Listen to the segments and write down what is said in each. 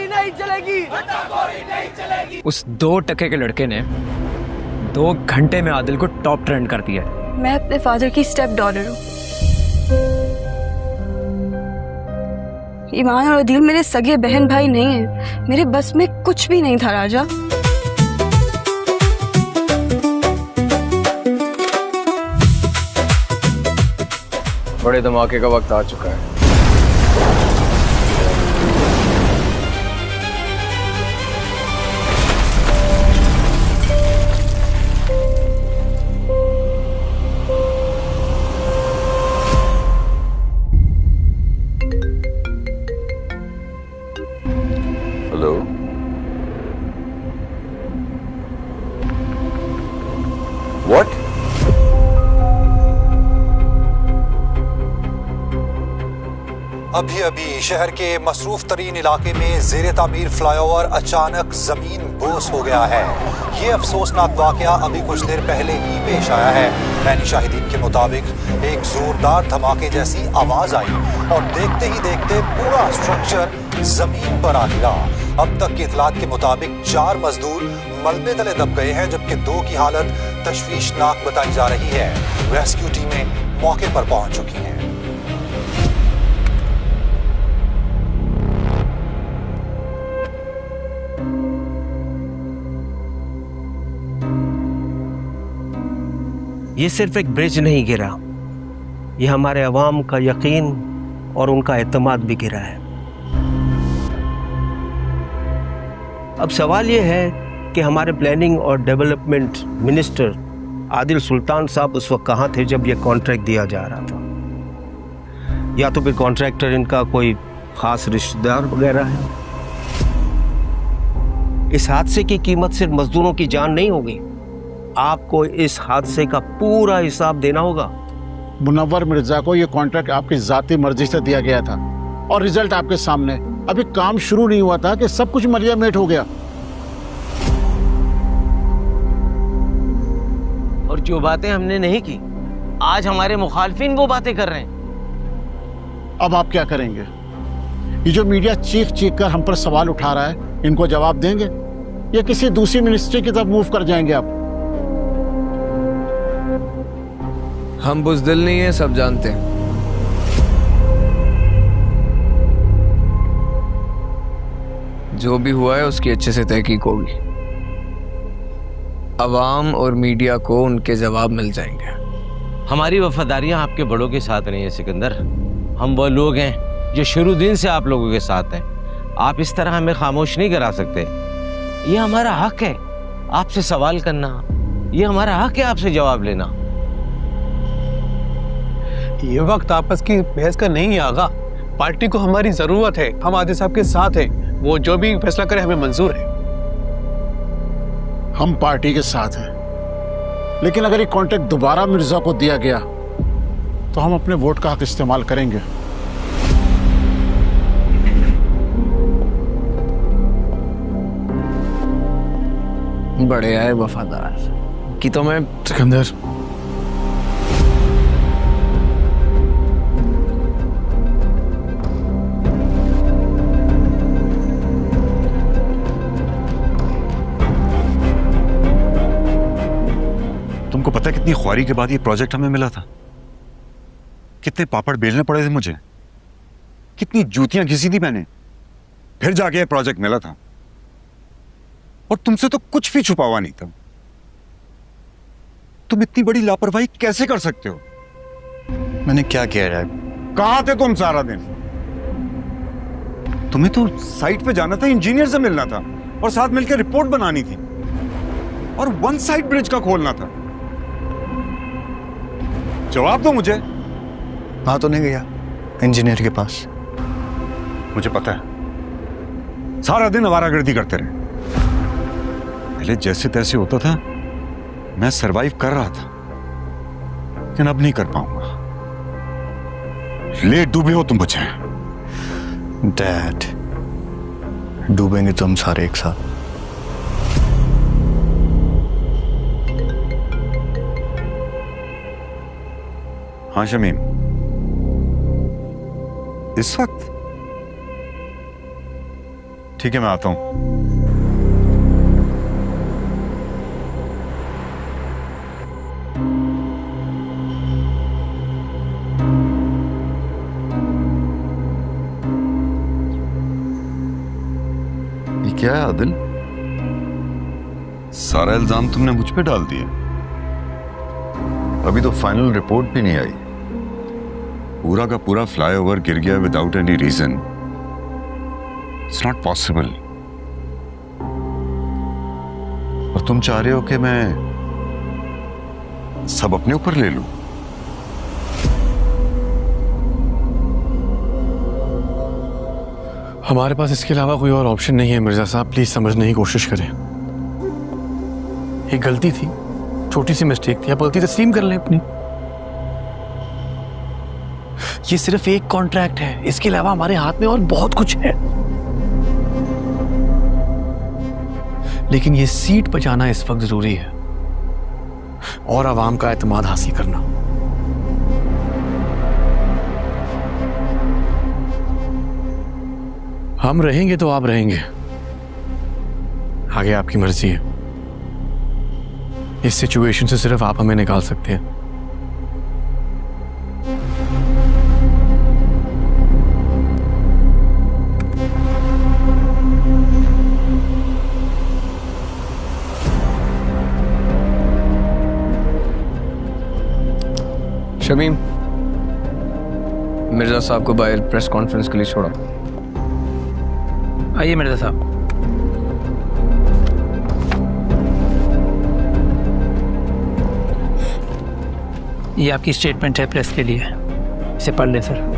नहीं चलेगी, नहीं चलेगी। उस 2 टके के लड़के ने 2 घंटे में आदिल को टॉप ट्रेंड कर दिया। मैं अपने फादर की स्टेप डॉटर हूँ। ईमान और आदिल मेरे सगे बहन भाई नहीं है। मेरे बस में कुछ भी नहीं था राजा। बड़े धमाके का वक्त आ चुका है। Hello, what? अभी अभी शहर के मसरूफ तरीन इलाके में जेर तामीर फ्लाईओवर अचानक जमीन बोस हो गया है। ये अफसोसनाक वाकया अभी कुछ देर पहले ही पेश आया है। मैनी शाहिदीन के मुताबिक एक जोरदार धमाके जैसी आवाज आई और देखते ही देखते पूरा स्ट्रक्चर जमीन पर आ गिरा। अब तक की इतलात के मुताबिक 4 मजदूर मलबे तले दब गए हैं, जबकि 2 की हालत तशवीशनाक बताई जा रही है। रेस्क्यू टीमें मौके पर पहुंच चुकी हैं। ये सिर्फ एक ब्रिज नहीं गिरा, ये हमारे अवाम का यकीन और उनका एतमाद भी गिरा है। अब सवाल ये है कि हमारे प्लानिंग और डेवलपमेंट मिनिस्टर आदिल सुल्तान साहब उस वक्त कहाँ थे जब ये कॉन्ट्रैक्ट दिया जा रहा था? या तो फिर कॉन्ट्रैक्टर इनका कोई खास रिश्तेदार वगैरह है। इस हादसे की कीमत सिर्फ मजदूरों की जान नहीं होगी, आपको इस हादसे का पूरा हिसाब देना होगा। मुनव्वर मिर्जा को यह कॉन्ट्रैक्ट आपकी जाती मर्जी से दिया गया था और रिजल्ट आपके सामने। अभी काम शुरू नहीं हुआ था कि सब कुछ मरिया मेट हो गया। और जो बातें हमने नहीं की, आज हमारे मुखालफिन वो बातें कर रहे हैं। अब आप क्या करेंगे? ये जो मीडिया चीख चीख कर हम पर सवाल उठा रहा है, इनको जवाब देंगे या किसी दूसरी मिनिस्ट्री की तरफ मूव कर जाएंगे आप? हम बुज़दिल नहीं है, सब जानते हैं। जो भी हुआ है उसकी अच्छे से तहकीक होगी। अवाम और मीडिया को उनके जवाब मिल जाएंगे। हमारी वफादारियां आपके बड़ों के साथ नहीं है सिकंदर। हम वो लोग हैं जो शुरू दिन से आप लोगों के साथ हैं। आप इस तरह हमें खामोश नहीं करा सकते। ये हमारा हक है आपसे सवाल करना, ये हमारा हक है आपसे जवाब लेना। ये वक्त आपस की बहस का नहीं है आगा। पार्टी को हमारी जरूरत है, हम आदिल साहब के साथ हैं। वो जो भी फैसला करे हमें मंजूर है। हम पार्टी के साथ हैं, लेकिन अगर ये कॉन्ट्रैक्ट दोबारा मिर्जा को दिया गया तो हम अपने वोट का हक इस्तेमाल करेंगे। बड़े आए वफादार कि तो मैं सिकंदर, तुमको पता है कितनी ख्वारी के बाद ये प्रोजेक्ट हमें मिला था? कितने पापड़ बेलने पड़े थे मुझे, कितनी जूतियां घिसी थी मैंने, फिर जाके ये प्रोजेक्ट मिला था। और तुमसे तो कुछ भी छुपा हुआ नहीं था। तुम इतनी बड़ी लापरवाही कैसे कर सकते हो? मैंने क्या किया यार? कहां थे तुम सारा दिन? तुम्हें तो साइट पे जाना था, इंजीनियर से मिलना था और साथ मिलकर रिपोर्ट बनानी थी और 1 साइड ब्रिज का खोलना था। जवाब दो मुझे। वहां तो नहीं गया इंजीनियर के पास? मुझे पता है, सारा दिन आवारागर्दी करते रहे। पहले जैसे तैसे होता था, मैं सरवाइव कर रहा था, लेकिन अब नहीं कर पाऊंगा। ले डूबे हो तुम मुझे। डैड, डूबेंगे तो हम सारे एक साथ। हाँ शमीम, इस वक्त ठीक है, मैं आता हूं। ये क्या है आदिल? सारा इल्जाम तुमने मुझ पे डाल दिया। अभी तो फाइनल रिपोर्ट भी नहीं आई। पूरा का पूरा फ्लाईओवर गिर गया without any reason. It's not possible. और तुम चाह रहे हो कि मैं सब अपने ऊपर ले लूं? हमारे पास इसके अलावा कोई और ऑप्शन नहीं है मिर्जा साहब, प्लीज समझने की कोशिश करें। एक गलती थी, छोटी सी मिस्टेक थी, आप गलती तस्लीम कर लें अपनी। ये सिर्फ एक कॉन्ट्रैक्ट है, इसके अलावा हमारे हाथ में और बहुत कुछ है। लेकिन ये सीट बचाना इस वक्त जरूरी है और आवाम का एतमाद हासिल करना। हम रहेंगे तो आप रहेंगे, आगे आपकी मर्जी है। इस सिचुएशन से सिर्फ आप हमें निकाल सकते हैं। शमीम, मिर्जा साहब को बाहर प्रेस कॉन्फ्रेंस के लिए छोड़ा। आइए मिर्जा साहब। ये आपकी स्टेटमेंट है प्रेस के लिए, इसे पढ़ लें सर।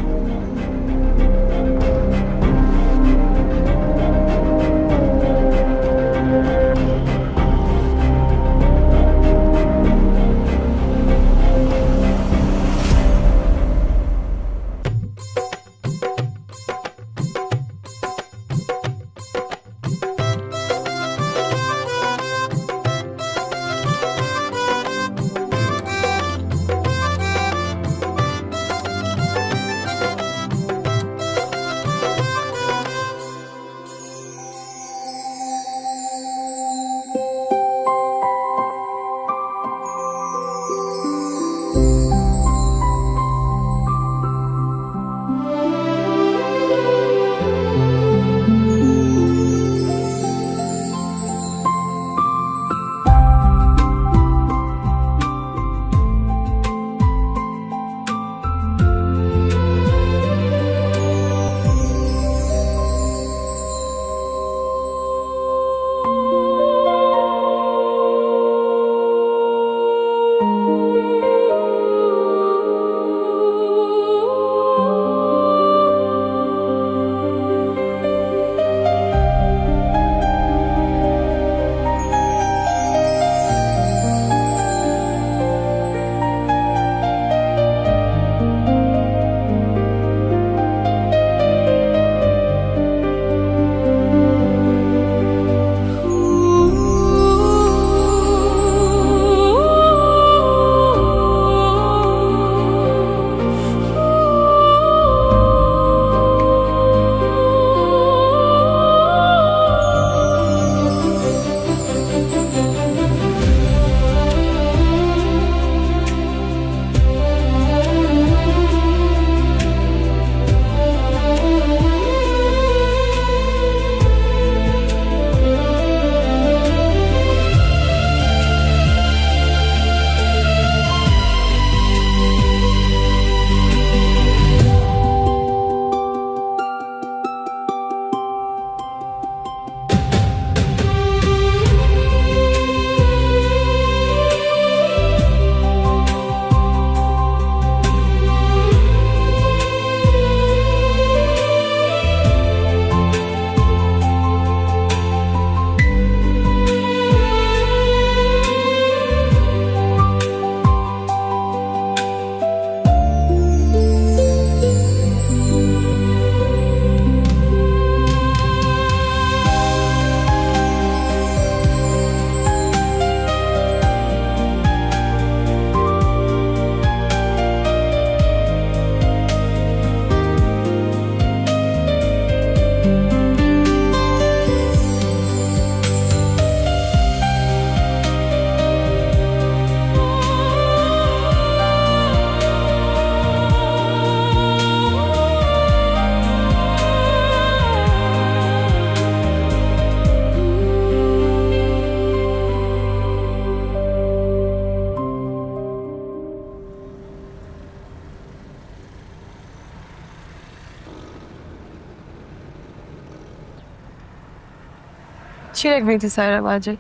अच्छी लग रही थी सारा बाजी।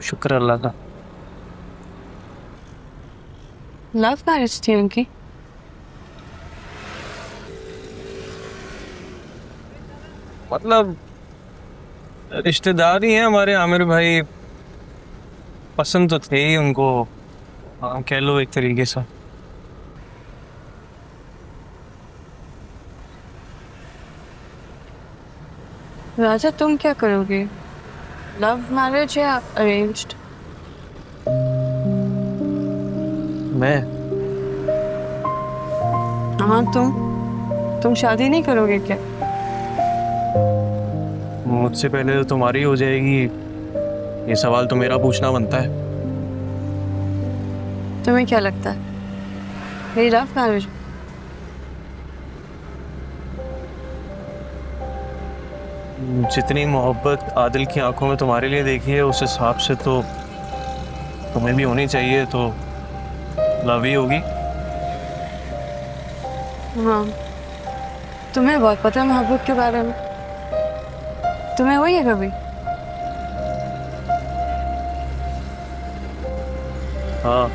शुक्र अल्लाह का। लव मैरिज थी उनकी? मतलब रिश्तेदार ही हैं हमारे आमिर भाई, पसंद तो थे ही उनको, हाँ कह लो एक तरीके से। राजा तुम क्या करोगे, लव मैरिज या अरेंज्ड? मैं? हाँ तुम शादी नहीं करोगे क्या? मुझसे पहले तो तुम्हारी हो जाएगी, ये सवाल तो मेरा पूछना बनता है। तुम्हें क्या लगता है मेरी लव मैरिज? जितनी मोहब्बत आदिल की आंखों में तुम्हारे लिए देखी है उस हिसाब से तो तुम्हें भी होनी चाहिए, तो लव ही होगी। हाँ तुम्हें बहुत पता है मोहब्बत के बारे में, तुम्हें हुई है कभी? हाँ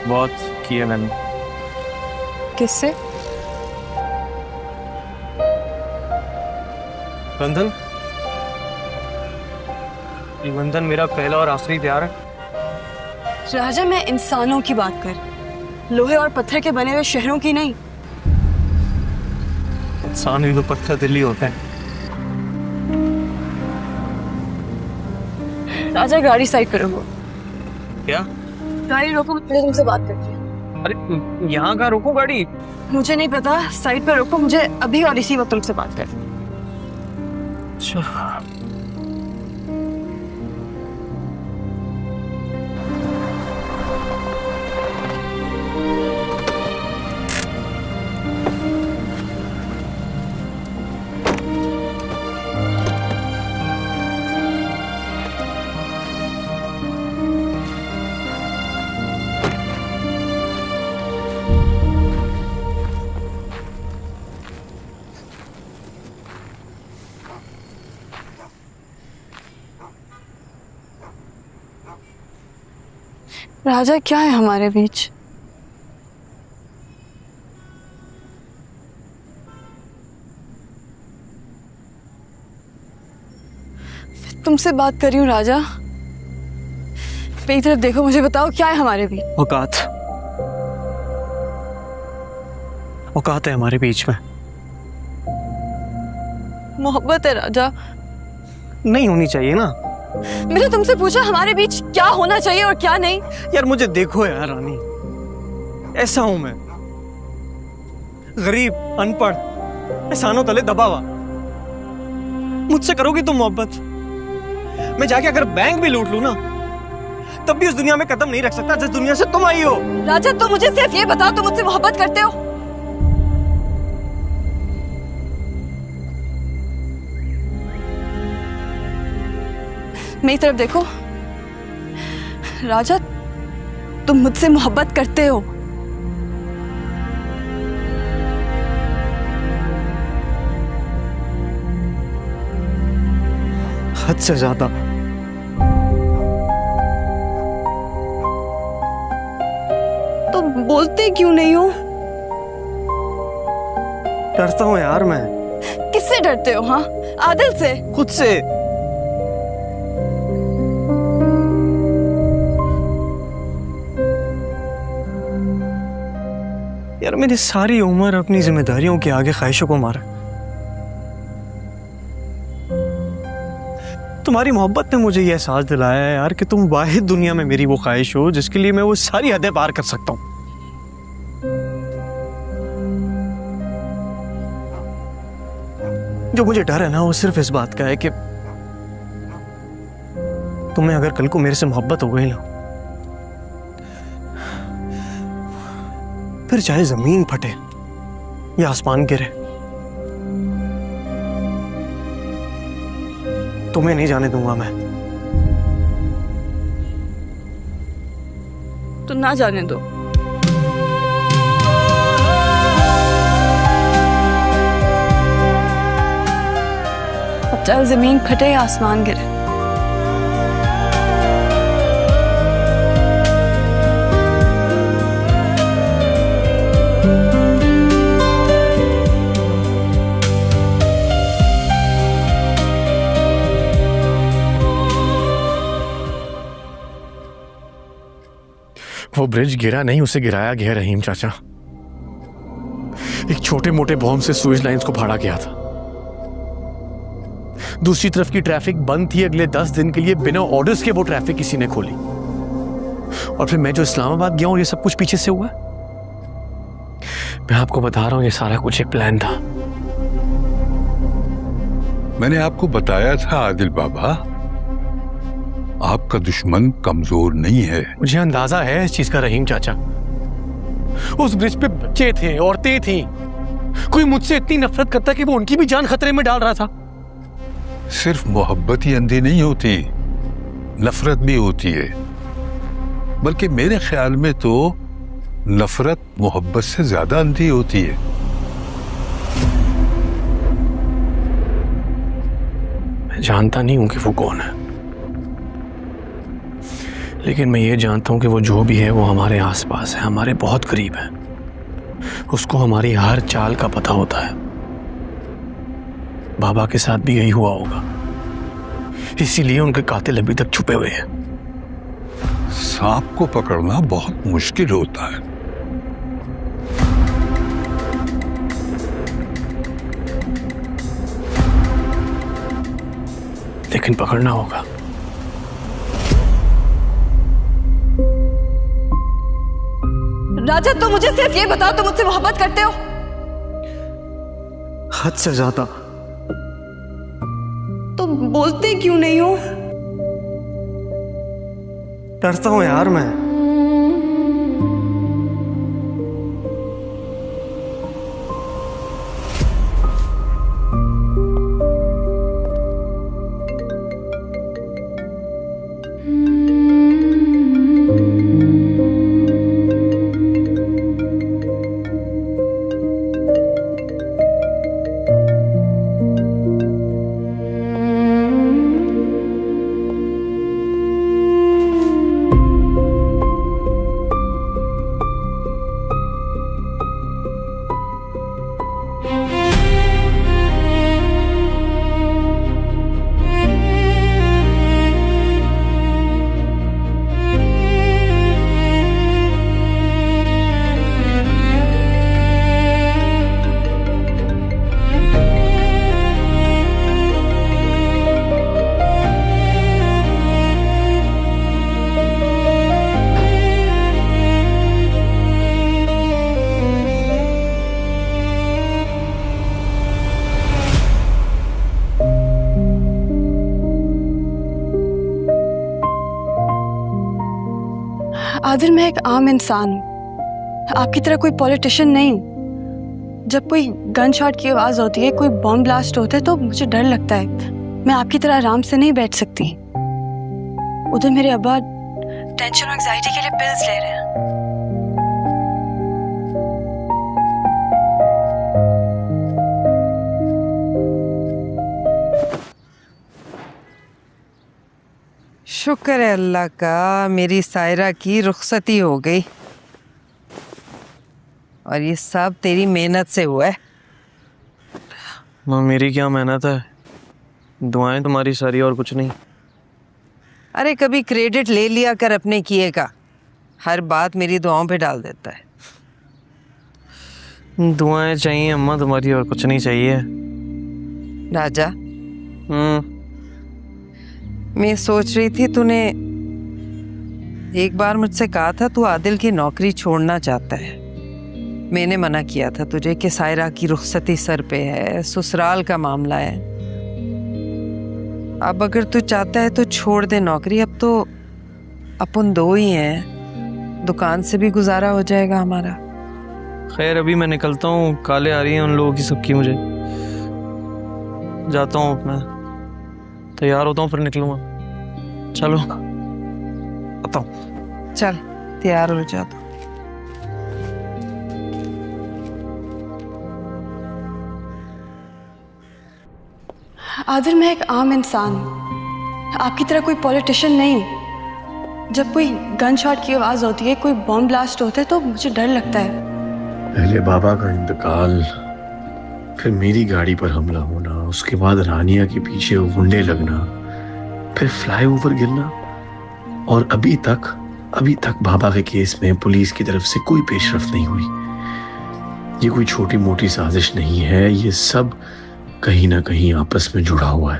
बहुत किया मैंने। किससे? बंधन, ये बंधन मेरा पहला और आखिरी प्यार है। राजा मैं इंसानों की बात कर, लोहे और पत्थर के बने हुए शहरों की नहीं। इंसान भी तो पत्थर दिल ही होता है। राजा गाड़ी साइड करो। क्या? गाड़ी रोको, मुझे तुमसे बात करनी है। अरे यहाँ का रोको गाड़ी? मुझे नहीं पता, साइड पर रोको, मुझे अभी और इसी वक्त तुमसे बात करनी है। राजा क्या है हमारे बीच? तुमसे बात कर रही हूँ राजा, मेरी तरफ देखो, मुझे बताओ क्या है हमारे बीच? औकात, औकात है हमारे बीच में। मोहब्बत है राजा। नहीं होनी चाहिए ना। मैंने तुमसे पूछा हमारे बीच क्या होना चाहिए और क्या नहीं। यार मुझे देखो यार रानी, ऐसा हूं मैं, गरीब, अनपढ़, एहसानों तले दबा हुआ। मुझसे करोगी तुम मोहब्बत? मैं जाके अगर बैंक भी लूट लूं ना, तब भी उस दुनिया में कदम नहीं रख सकता जिस दुनिया से तुम आई हो। राजा तुम मुझे सिर्फ ये बताओ, तुम मुझसे मोहब्बत करते हो? मेरी तरफ देखो राजा, तुम मुझसे मोहब्बत करते हो? हद से ज्यादा। तो बोलते क्यों नहीं हो? डरता हूं यार मैं। किससे डरते हो? हाँ आदिल से? खुद से। यार मैंने सारी उम्र अपनी जिम्मेदारियों के आगे ख्वाहिशों को मारा। तुम्हारी मोहब्बत ने मुझे यह एहसास दिलाया है यार कि तुम वाहिद दुनिया में मेरी वो ख्वाहिश हो जिसके लिए मैं वो सारी हदें पार कर सकता हूं। जो मुझे डर है ना वो सिर्फ इस बात का है कि तुम्हें अगर कल को मेरे से मोहब्बत हो गई ना, फिर चाहे जमीन फटे या आसमान गिरे, तुम्हें नहीं जाने दूंगा मैं। तो ना जाने दो। चाहे जमीन फटे या आसमान गिरे। वो ब्रिज गिरा नहीं, उसे गिराया गया रहीम चाचा। एक छोटे मोटे बॉम्ब से सुएज लाइंस को फाड़ा गया था। दूसरी तरफ की ट्रैफिक बंद थी। अगले 10 दिन के लिए बिना ऑर्डर्स के वो ट्रैफिक किसी ने खोली। और फिर मैं जो इस्लामाबाद गया हूं, ये सब कुछ पीछे से हुआ। मैं आपको बता रहा हूं, ये सारा कुछ एक प्लान था। मैंने आपको बताया था आदिल बाबा, आपका दुश्मन कमजोर नहीं है। मुझे अंदाजा है इस चीज का रहीम चाचा। उस ब्रिज पे बच्चे थे, औरतें थी। कोई मुझसे इतनी नफरत करता कि वो उनकी भी जान खतरे में डाल रहा था। सिर्फ मोहब्बत ही अंधी नहीं होती, नफरत भी होती है। बल्कि मेरे ख्याल में तो नफरत मोहब्बत से ज्यादा अंधी होती है। मैं जानता नहीं हूं कि वो कौन है, लेकिन मैं ये जानता हूं कि वो जो भी है वो हमारे आसपास है, हमारे बहुत करीब है। उसको हमारी हर चाल का पता होता है। बाबा के साथ भी यही हुआ होगा, इसीलिए उनके कातिल अभी तक छुपे हुए हैं। सांप को पकड़ना बहुत मुश्किल होता है। लेकिन पकड़ना होगा। राजा, तुम मुझे सिर्फ ये बताओ, तुम मुझसे मोहब्बत करते हो? हद से ज्यादा। तुम बोलते क्यों नहीं हो? डरता हूं यार मैं। आदिल, मैं एक आम इंसान हूँ, आपकी तरह कोई पॉलिटिशियन नहीं हूँ। जब कोई गन शॉट की आवाज होती है, कोई बॉम्ब ब्लास्ट होता है, तो मुझे डर लगता है। मैं आपकी तरह आराम से नहीं बैठ सकती। उधर मेरे अब्बा टेंशन और एंजाइटी के लिए पिल्स ले रहे हैं। शुक्र है अल्लाह का, मेरी सायरा की रुखसती हो गई। और ये सब तेरी मेहनत से हुआ है। माँ, मेरी क्या मेहनत है, दुआएं तुम्हारी सारी और कुछ नहीं। अरे कभी क्रेडिट ले लिया कर अपने किए का, हर बात मेरी दुआओं पे डाल देता है। दुआएं चाहिए अम्मा तुम्हारी, और कुछ नहीं चाहिए। राजा, मैं सोच रही थी, तूने एक बार मुझसे कहा था तू आदिल की नौकरी छोड़ना चाहता है। मैंने मना किया था तुझे कि सायरा की रुखसती सर पे है, ससुराल का मामला है। अब अगर तू चाहता है तो छोड़ दे नौकरी। अब तो अपन दो ही हैं, दुकान से भी गुजारा हो जाएगा हमारा। खैर, अभी मैं निकलता हूँ, काले आ रही हैं उन लोगों की सबकी। मुझे जाता हूँ, मैं तैयार होता हूँ, फिर निकलूंगा। चलो आता हूँ। चल तैयार हो जा। आदिल, मैं एक आम इंसान हूँ, आपकी तरह कोई पॉलिटिशियन नहीं हूँ। जब कोई गन शॉट की आवाज़ होती है, कोई बॉम्ब ब्लास्ट होता है तो मुझे डर लगता है। पहले बाबा का इंतकाल, फिर मेरी गाड़ी पर हमला होना, उसके बाद रानिया के पीछे गुंडे लगना, फिर फ्लाईओवर गिरना, और अभी तक बाबा के केस में पुलिस की तरफ से कोई पेशरफ्त नहीं हुई। ये कोई छोटी मोटी साजिश नहीं है, ये सब कहीं ना कहीं आपस में जुड़ा हुआ है।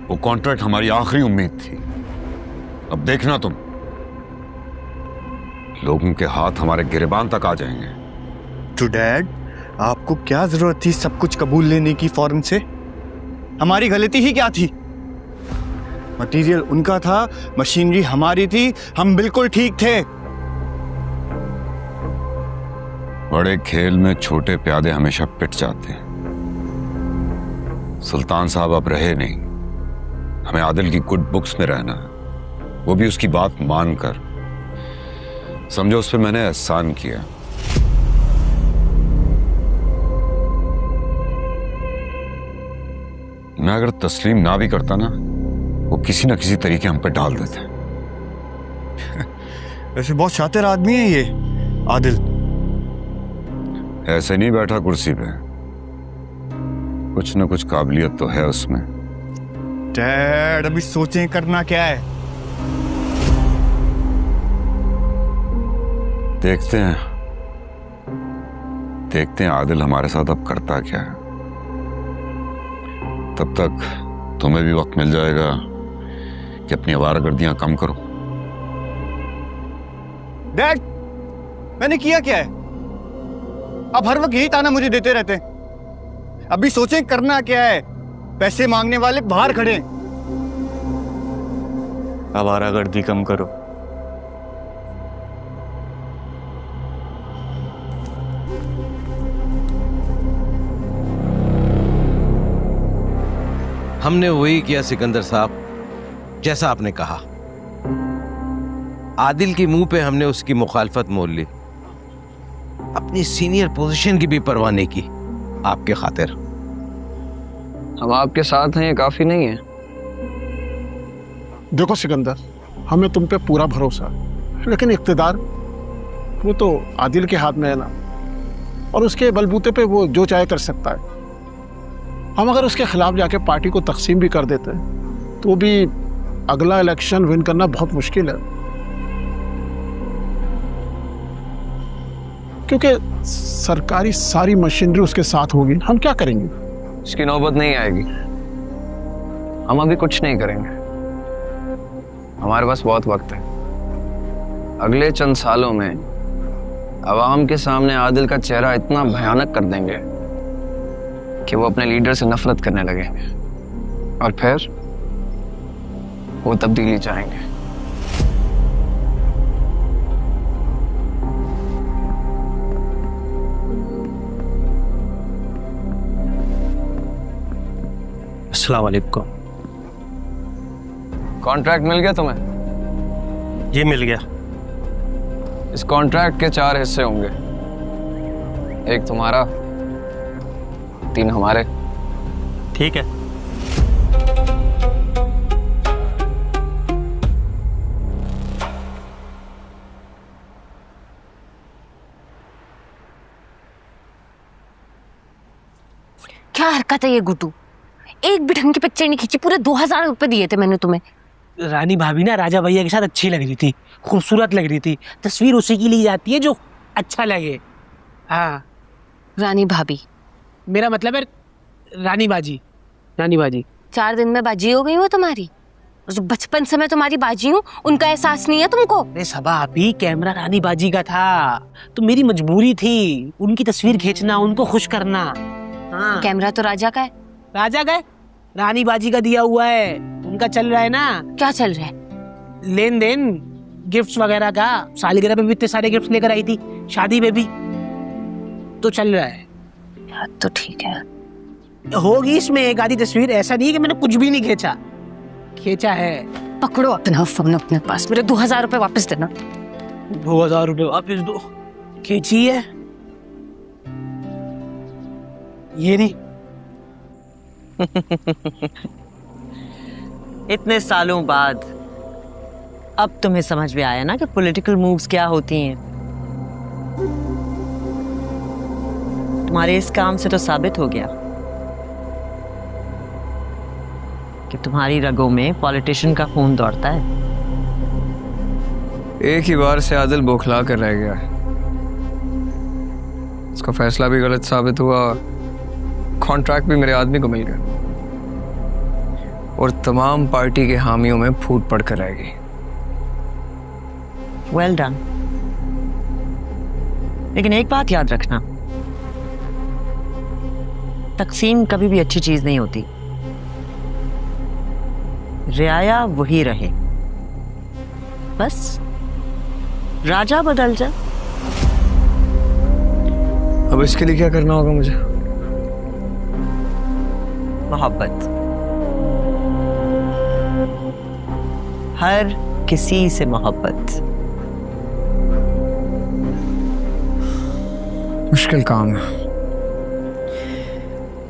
वो कॉन्ट्रैक्ट हमारी आखिरी उम्मीद थी। अब देखना तुम, लोगों के हाथ हमारे गिरबान तक आ जाएंगे। तो डैड, आपको क्या जरूरत थी सब कुछ कबूल लेने की फौरन से? हमारी गलती ही क्या थी? मटेरियल उनका था, मशीनरी हमारी थी, हम बिल्कुल ठीक थे। बड़े खेल में छोटे प्यादे हमेशा पिट जाते हैं। सुल्तान साहब अब रहे नहीं, हमें आदिल की गुड बुक्स में रहना है, वो भी उसकी बात मानकर। समझो उस पे मैंने एहसान किया। मैं अगर तस्लीम ना भी करता ना, वो किसी ना किसी तरीके हम पे डाल देते। वैसे बहुत शातिर आदमी है ये आदिल। ऐसे नहीं बैठा कुर्सी पे, कुछ ना कुछ काबिलियत तो है उसमें। डैड, अभी सोचें करना क्या है। देखते हैं आदिल हमारे साथ अब करता क्या है। तब तक तुम्हें भी वक्त मिल जाएगा कि अपनी आवारागर्दियां कम करो। डैड, मैंने किया क्या है? अब हर वक्त यही ताना मुझे देते रहते हैं। अभी सोचें करना क्या है। पैसे मांगने वाले बाहर खड़े। आवारागर्दी कम करो। हमने वही किया सिकंदर साहब, जैसा आपने कहा। आदिल के मुंह पे हमने उसकी मुखालफत मोल ली, अपनी सीनियर पोजीशन की भी परवाह नहीं की आपके खातिर। हम आपके साथ हैं, ये काफी नहीं है। देखो सिकंदर, हमें तुम पे पूरा भरोसा है, लेकिन इख्तिदार वो तो आदिल के हाथ में है ना, और उसके बलबूते पे वो जो चाहे कर सकता है। हम अगर उसके खिलाफ जाके पार्टी को तकसीम भी कर देते हैं तो भी अगला इलेक्शन विन करना बहुत मुश्किल है, क्योंकि सरकारी सारी मशीनरी उसके साथ होगी। हम क्या करेंगे? इसकी नौबत नहीं आएगी। हम अभी कुछ नहीं करेंगे, हमारे पास बहुत वक्त है। अगले चंद सालों में अवाम के सामने आदिल का चेहरा इतना भयानक कर देंगे कि वो अपने लीडर से नफरत करने लगेंगे, और फिर वो तब्दीली चाहेंगे। अस्सलाम वालेकुम। कॉन्ट्रैक्ट मिल गया तुम्हें? ये मिल गया। इस कॉन्ट्रैक्ट के 4 हिस्से होंगे, एक तुम्हारा, 3 हमारे। ठीक है। क्या हरकत है ये गुड्डू, एक भी ढंग की पिक्चर नहीं खींची, पूरे 2000 रुपए दिए थे मैंने तुम्हें। रानी भाभी ना राजा भैया के साथ अच्छी लग रही थी, खूबसूरत लग रही थी। तस्वीर उसी की ली जाती है जो अच्छा लगे। हाँ, रानी भाभी, मेरा मतलब है रानी बाजी। रानी बाजी 4 दिन में बाजी हो गई वो तुम्हारी। और जो बचपन से मैं तुम्हारी बाजी हूँ, उनका एहसास नहीं है तुमको? अरे सबा अभी कैमरा रानी बाजी का था, तो मेरी मजबूरी थी उनकी तस्वीर खींचना, उनको खुश करना। हाँ। कैमरा तो राजा का है। राजा का है, रानी बाजी का दिया हुआ है, उनका चल रहा है ना। क्या चल रहा है? लेन देन, गिफ्ट्स वगैरह का। सालगिरह पे भी इतने सारे गिफ्ट्स लेकर आई थी, शादी में भी तो चल रहा है। तो ठीक है, होगी इसमें एक आधी तस्वीर, ऐसा नहीं है कि मैंने कुछ भी नहीं खींचा है। पकड़ो अपना फोन अपने पास, मेरे 2000 रुपए वापस देना। 2000 रुपए वापस दो। खींची है ये नहीं। इतने सालों बाद अब तुम्हें समझ में आया ना कि पॉलिटिकल मूव्स क्या होती हैं। तुम्हारे इस काम से तो साबित हो गया कि तुम्हारी रगों में पॉलिटिशियन का खून दौड़ता है। एक ही बार से आदिल बौखला कर रह गया है। उसका फैसला भी गलत साबित हुआ, कॉन्ट्रैक्ट भी मेरे आदमी को मिल गया और तमाम पार्टी के हामियों में फूट पड़कर रहेगी। Well done. लेकिन एक बात याद रखना, तकसीम कभी भी अच्छी चीज नहीं होती। रियाया वही रहे, बस राजा बदल जा। अब इसके लिए क्या करना होगा मुझे? मोहब्बत, हर किसी से मोहब्बत। मुश्किल काम है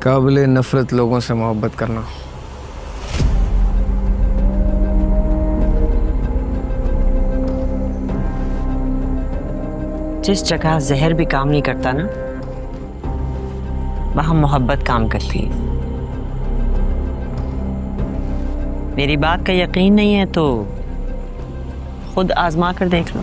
काबिले नफरत लोगों से मोहब्बत करना। जिस जगह जहर भी काम नहीं करता ना, वहां मोहब्बत काम करती है। मेरी बात का यकीन नहीं है तो खुद आजमा कर देख लो।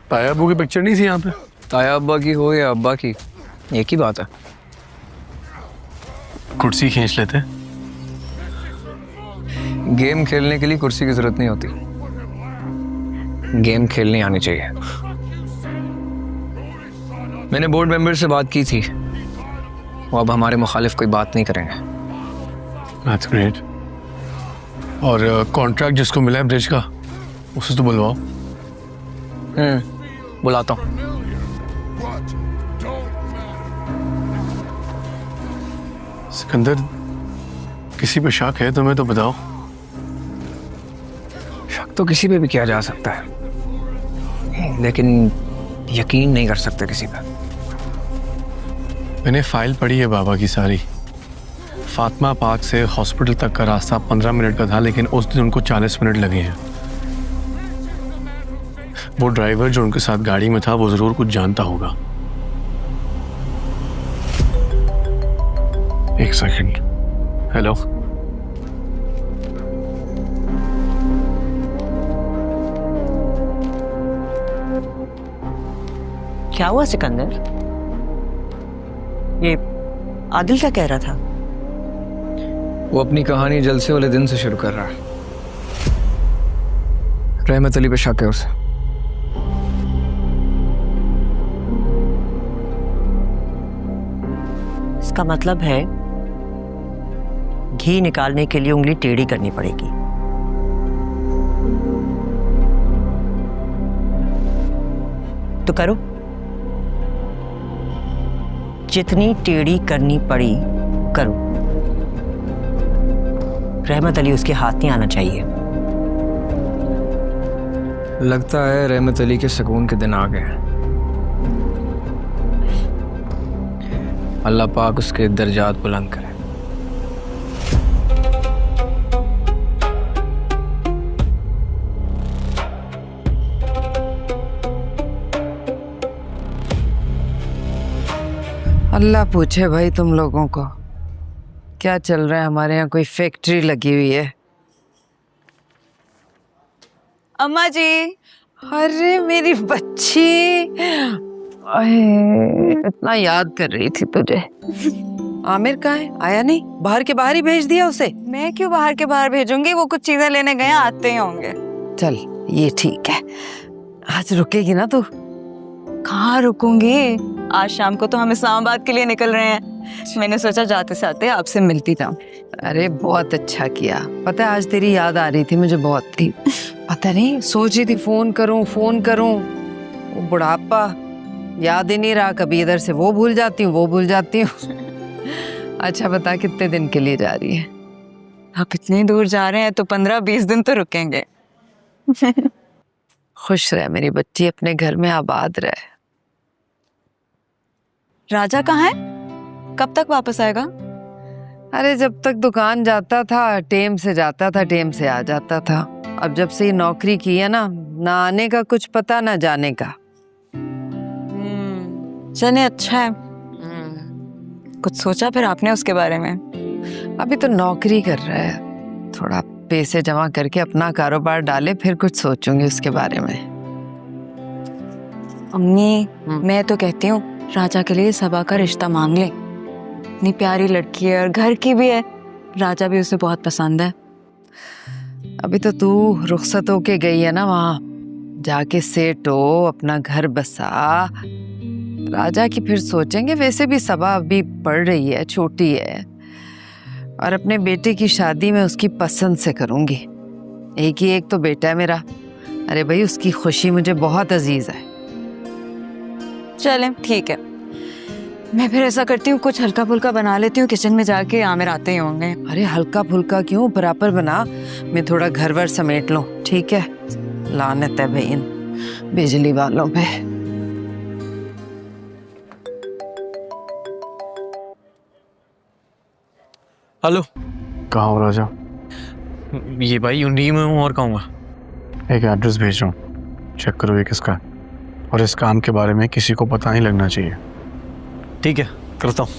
ताया अब्बू की पिक्चर नहीं थी यहाँ पे? ताया अब्बा की हो या अब्बा की, एक ही बात है। कुर्सी खींच लेते। गेम खेलने के लिए कुर्सी की जरूरत नहीं होती, गेम खेलनी आनी चाहिए। मैंने बोर्ड मेंबर से बात की थी, वो अब हमारे मुखालिफ कोई बात नहीं करेंगे। That's great। और कॉन्ट्रैक्ट जिसको मिला है ब्रिज का, उसे तो बुलवाओ। बुलाता हूँ। सिकंदर, किसी पे शक है तुम्हें तो बताओ। शक तो किसी पे भी किया जा सकता है, लेकिन यकीन नहीं कर सकते किसी पे। मैंने फाइल पढ़ी है बाबा की सारी। फातिमा पार्क से हॉस्पिटल तक का रास्ता 15 मिनट का था, लेकिन उस दिन उनको 40 मिनट लगे हैं। वो ड्राइवर जो उनके साथ गाड़ी में था वो जरूर कुछ जानता होगा। एक सेकंड। हेलो, क्या हुआ सिकंदर? ये आदिल क्या कह रहा था? वो अपनी कहानी जलसे वाले दिन से शुरू कर रहा है। रहमत अली पे शक है उसे। इसका मतलब है घी निकालने के लिए उंगली टेढ़ी करनी पड़ेगी। तो करो, जितनी टेढ़ी करनी पड़ी करो। रहमत अली उसके हाथ नहीं आना चाहिए। लगता है रहमत अली के सुकून के दिन आ गए हैं। अल्लाह पाक उसके दर्जात बुलंद करे। अल्लाह पूछे भाई तुम लोगों को क्या चल रहा है। हमारे यहाँ कोई फैक्ट्री लगी हुई है। अम्मा जी। अरे मेरी बच्ची, इतना याद कर रही थी तुझे। आमिर कहाँ है? आया नहीं? बाहर के बाहर ही भेज दिया उसे? मैं क्यों बाहर के बाहर भेजूंगी, वो कुछ चीजें लेने गए, आते ही होंगे। चल ये ठीक है, आज रुकेगी ना तू? कहाँ रुकूंगी, आज शाम को तो हम इस्लामाबाद के लिए निकल रहे हैं। मैंने सोचा जाते साथे आपसे मिलती जाऊं। अरे बहुत अच्छा किया। पता है आज तेरी याद आ रही थी मुझे बहुत थी। पता नहीं सोच रही थी फोन करूं वो बुढ़ापा याद ही नहीं रहा, कभी इधर से वो भूल जाती हूँ अच्छा बता कितने दिन के लिए जा रही है? आप इतनी दूर जा रहे हैं तो 15-20 दिन तो रुकेंगे। खुश रहे मेरी बच्ची, अपने घर में आबाद रहे। राजा कहाँ है, कब तक वापस आएगा? अरे जब तक दुकान जाता था टेम से जाता था, टेम से आ जाता था। अब जब से ये नौकरी की है ना आने का कुछ पता ना जाने का। चले अच्छा है। कुछ सोचा फिर आपने उसके बारे में? अभी तो नौकरी कर रहा है, थोड़ा पैसे जमा करके अपना कारोबार डाले, फिर कुछ सोचूंगी उसके बारे में। अम्मी मैं तो कहती हूँ राजा के लिए सबा का रिश्ता मांग ले। इतनी प्यारी लड़की है और घर की भी है, राजा भी उसे बहुत पसंद है। अभी तो तू रुखसत होके गई है ना, वहाँ जाके सेट हो, अपना घर बसा। राजा की फिर सोचेंगे। वैसे भी सबा अभी पढ़ रही है, छोटी है, और अपने बेटे की शादी में उसकी पसंद से करूंगी। एक तो बेटा है मेरा। अरे भाई उसकी खुशी मुझे बहुत अजीज है। चलें ठीक है, मैं फिर ऐसा करती हूँ कुछ हल्का फुल्का बना लेती हूँ, किचन में जाके आमिर आते ही होंगे। अरे हल्का फुल्का क्यों, बराबर बना, मैं थोड़ा घर वर समेट लूं, ठीक है? लानत है भाई इन बिजली वालों पे। हेलो, कहाँ हो राजा? ये भाई यूनिटी में हूँ, और कहूँगा। एक एड्रेस भेज रहा हूँ, चेक करो ये किसका है, और इस काम के बारे में किसी को पता नहीं लगना चाहिए। ठीक है, करता हूँ।